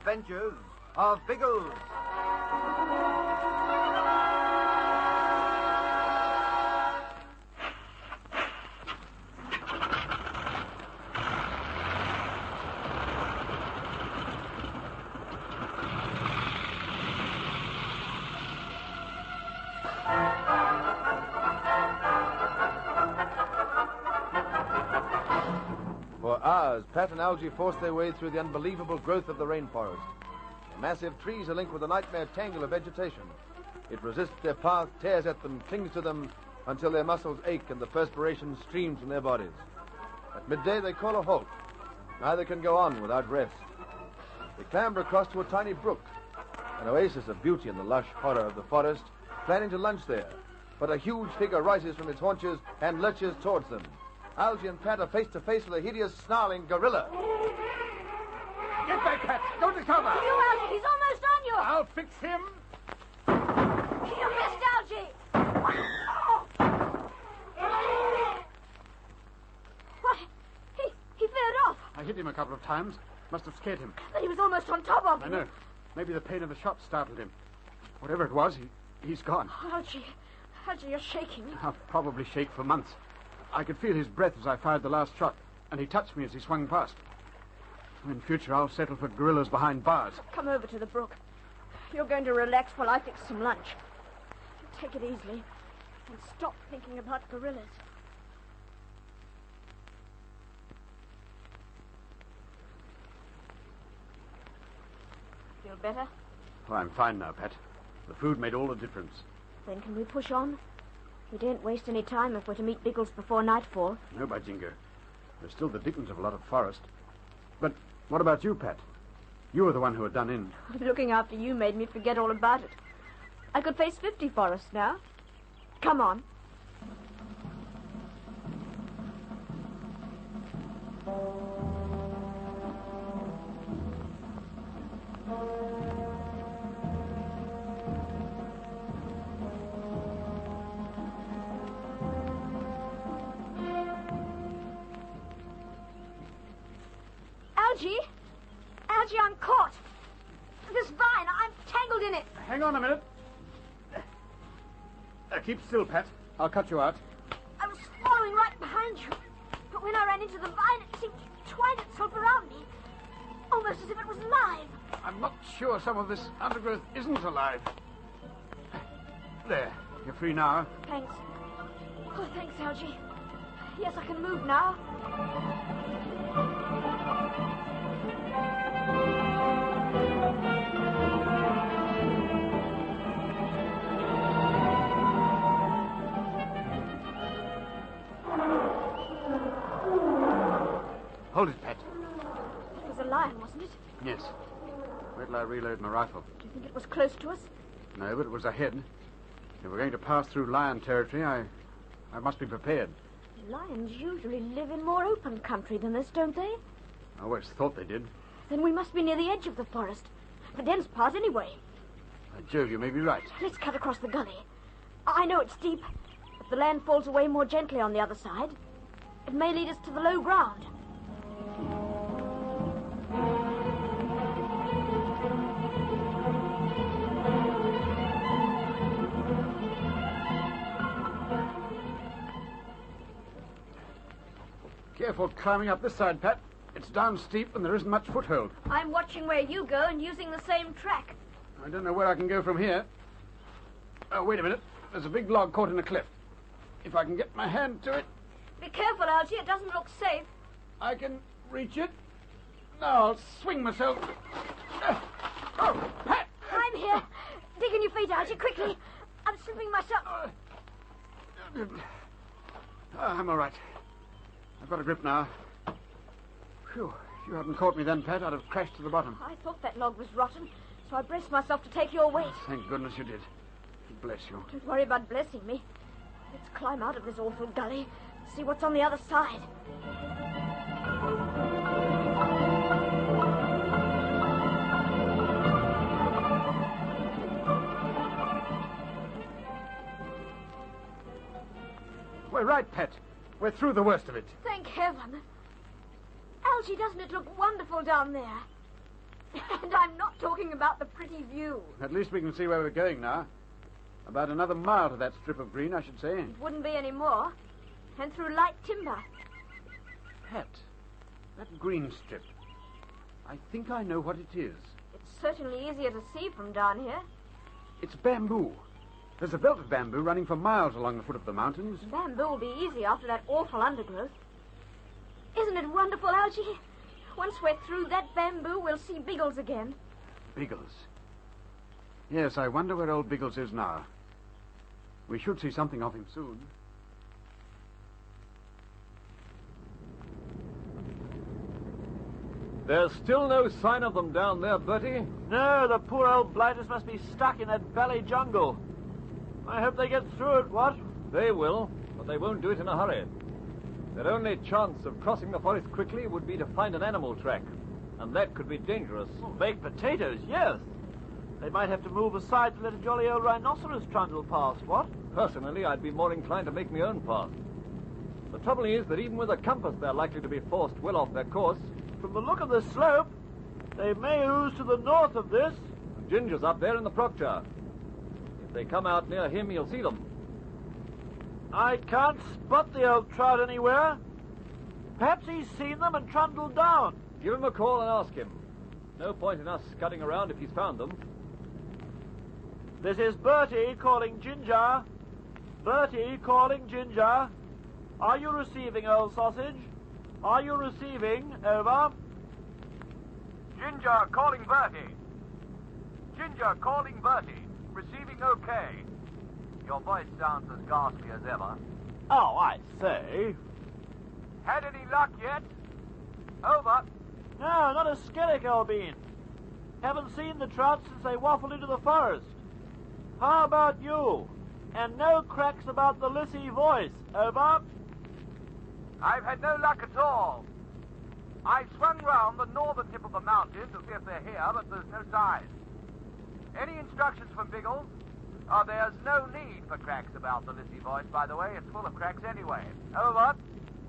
Adventures of Biggles. For hours, Pat and Algy forced their way through the unbelievable growth of the rainforest. The massive trees are linked with a nightmare tangle of vegetation. It resists their path, tears at them, clings to them, until their muscles ache and the perspiration streams from their bodies. At midday, they call a halt. Neither can go on without rest. They clamber across to a tiny brook, an oasis of beauty in the lush horror of the forest, planning to lunch there. But a huge figure rises from its haunches and lurches towards them. Algy and Pat are face to face with a hideous, snarling gorilla. Get back, Pat! Don't discover! You, Algy! He's almost on you! I'll fix him! You missed, Algy! What? He veered off. I hit him a couple of times. Must have scared him. But he was almost on top of I you. know. Maybe the pain of the shot startled him. Whatever it was, he's gone. Algy, you're shaking. I'll probably shake for months. I could feel his breath as I fired the last shot, and he touched me as he swung past. In future, I'll settle for gorillas behind bars. Come over to the brook. You're going to relax while I fix some lunch. Take it easily, and stop thinking about gorillas. Feel better? Oh, I'm fine now, Pat. The food made all the difference. Then can we push on? We daren't waste any time if we're to meet Biggles before nightfall. No, by Jingo. There's still the dickens of a lot of forest. But what about you, Pat? You were the one who had done in. Looking after you made me forget all about it. I could face 50 forests now. Come on. Algy, I'm caught. This vine, I'm tangled in it. Hang on a minute. Keep still, Pat. I'll cut you out. I was following right behind you. But when I ran into the vine, it seemed to twine itself around me. Almost as if it was alive. I'm not sure some of this undergrowth isn't alive. There. You're free now. Thanks. Oh, thanks, Algy. Yes, I can move now. Hold it, Pat. It was a lion, wasn't it? Yes. Wait till I reload my rifle. Do you think it was close to us? No, but it was ahead. If we're going to pass through lion territory, I must be prepared. Lions usually live in more open country than this, don't they? I always thought they did. Then we must be near the edge of the forest. The dense part, anyway. By Jove, you may be right. Let's cut across the gully. I know it's steep, but the land falls away more gently on the other side. It may lead us to the low ground. Careful climbing up this side, Pat. It's down steep and there isn't much foothold. I'm watching where you go and using the same track. I don't know where I can go from here. Oh, wait a minute. There's a big log caught in a cliff. If I can get my hand to it... Be careful, Algy. It doesn't look safe. I can reach it. Now I'll swing myself. Oh, Pat! I'm here. Dig in your feet, Algy, quickly. I'm slipping myself. I'm all right. I've got a grip now. Phew. If you hadn't caught me then, Pat, I'd have crashed to the bottom. I thought that log was rotten, so I braced myself to take your weight. Thank goodness you did. Bless you. Don't worry about blessing me. Let's climb out of this awful gully, see what's on the other side. We're right, Pat. We're through the worst of it. Thank heaven. Algy, doesn't it look wonderful down there? And I'm not talking about the pretty view. At least we can see where we're going now. About another mile to that strip of green, I should say. It wouldn't be any more. And through light timber. Pat, that green strip. I think I know what it is. It's certainly easier to see from down here. It's bamboo. There's a belt of bamboo running for miles along the foot of the mountains. Bamboo will be easy after that awful undergrowth. Isn't it wonderful, Algy? Once we're through that bamboo, we'll see Biggles again. Biggles? Yes, I wonder where old Biggles is now. We should see something of him soon. There's still no sign of them down there, Bertie. No, the poor old blighters must be stuck in that valley jungle. I hope they get through it, what? They will, but they won't do it in a hurry. Their only chance of crossing the forest quickly would be to find an animal track, and that could be dangerous. Oh, baked potatoes, yes. They might have to move aside to let a jolly old rhinoceros trundle past, what? Personally, I'd be more inclined to make my own path. The trouble is that even with a compass, they're likely to be forced well off their course. From the look of the slope, they may ooze to the north of this. Ginger's up there in the proctor. If they come out near him, he'll see them. I can't spot the old trout anywhere. Perhaps he's seen them and trundled down. Give him a call and ask him. No point in us scudding around if he's found them. This is Bertie calling Ginger. Bertie calling Ginger. Are you receiving, old sausage? Are you receiving? Over. Ginger calling Bertie. Ginger calling Bertie. Receiving okay. Your voice sounds as ghastly as ever. Oh, I say. Had any luck yet? Over. No, not a skillet, old bean. Haven't seen the trout since they waffled into the forest. How about you? And no cracks about the Lacey voice. Over. I've had no luck at all. I swung round the northern tip of the mountain to see if they're here, but there's no sign. Any instructions from Biggles? There's no need for cracks about the Lacey voice, by the way. It's full of cracks anyway. Over.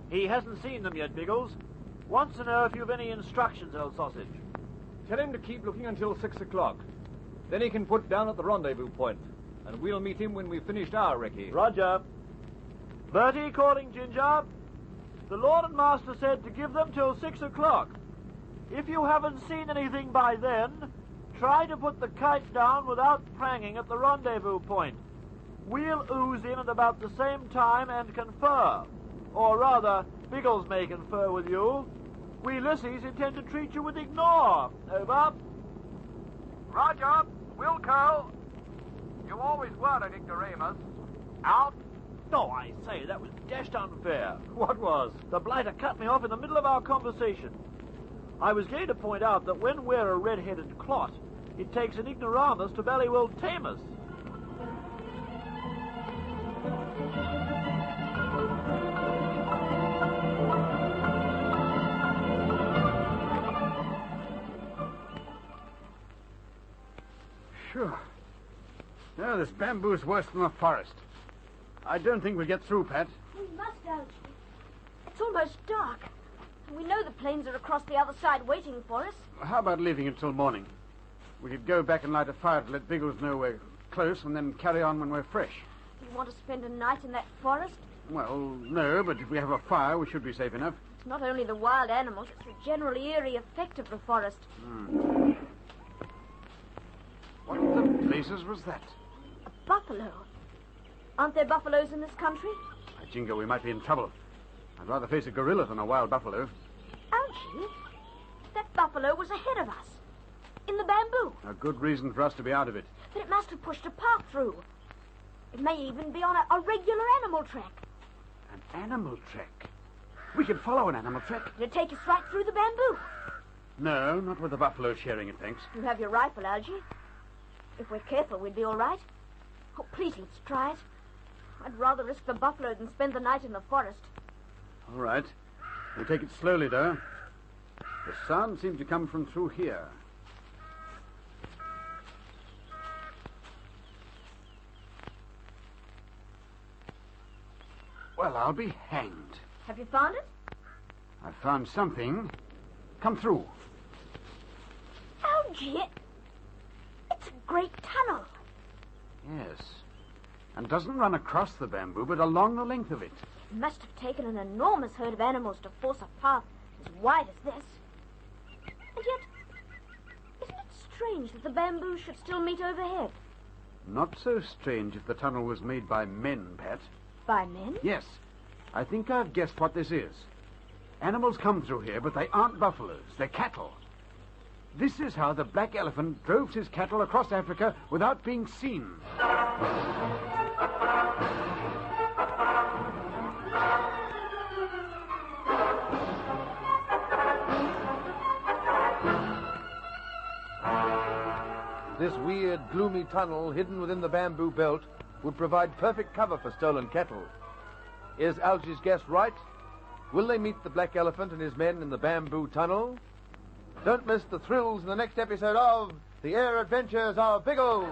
He hasn't seen them yet, Biggles. Wants to know if you've any instructions, old sausage. Tell him to keep looking until 6 o'clock. Then he can put down at the rendezvous point, and we'll meet him when we've finished our recce. Roger. Bertie calling Ginger. The Lord and Master said to give them till 6 o'clock. If you haven't seen anything by then, try to put the kite down without pranging at the rendezvous point. We'll ooze in at about the same time and confer. Or rather, Biggles may confer with you. We Laceys intend to treat you with ignore. Over. Roger. Wilco. You always were an ignoramus. Out. Oh, I say, that was dashed unfair. What was? The blighter cut me off in the middle of our conversation. I was going to point out that when we're a red-headed clot, it takes an ignoramus to ballywell tame us. Sure. No, this bamboo's worse than the forest. I don't think we'll get through, Pat. We must, Algy. It's almost dark. And we know the planes are across the other side waiting for us. How about leaving it till morning? We could go back and light a fire to let Biggles know we're close and then carry on when we're fresh. Do you want to spend a night in that forest? Well, no, but if we have a fire, we should be safe enough. It's not only the wild animals, it's the generally eerie effect of the forest. What the blazes was that? A buffalo. Aren't there buffaloes in this country? By jingo, we might be in trouble. I'd rather face a gorilla than a wild buffalo. Algy, that buffalo was ahead of us. In the bamboo. A good reason for us to be out of it. But it must have pushed a path through. It may even be on a regular animal track. An animal track? We could follow an animal track. It'd take us right through the bamboo. No, not with the buffalo sharing it, thanks. You have your rifle, Algy. If we're careful, we'd be all right. Oh, please, let's try it. I'd rather risk the buffalo than spend the night in the forest. All right. We'll take it slowly, though. The sound seems to come from through here. Well, I'll be hanged. Have you found it? I've found something. Come through. Algy, it's a great tunnel. Yes. And doesn't run across the bamboo, but along the length of it. It must have taken an enormous herd of animals to force a path as wide as this. And yet, isn't it strange that the bamboo should still meet overhead? Not so strange if the tunnel was made by men, Pat. By men? Yes. I think I've guessed what this is. Animals come through here, but they aren't buffaloes. They're cattle. This is how the black elephant drove his cattle across Africa without being seen. This weird, gloomy tunnel hidden within the bamboo belt would provide perfect cover for stolen cattle. Is Algy's guess right? Will they meet the black elephant and his men in the bamboo tunnel? Don't miss the thrills in the next episode of The Air Adventures of Biggles.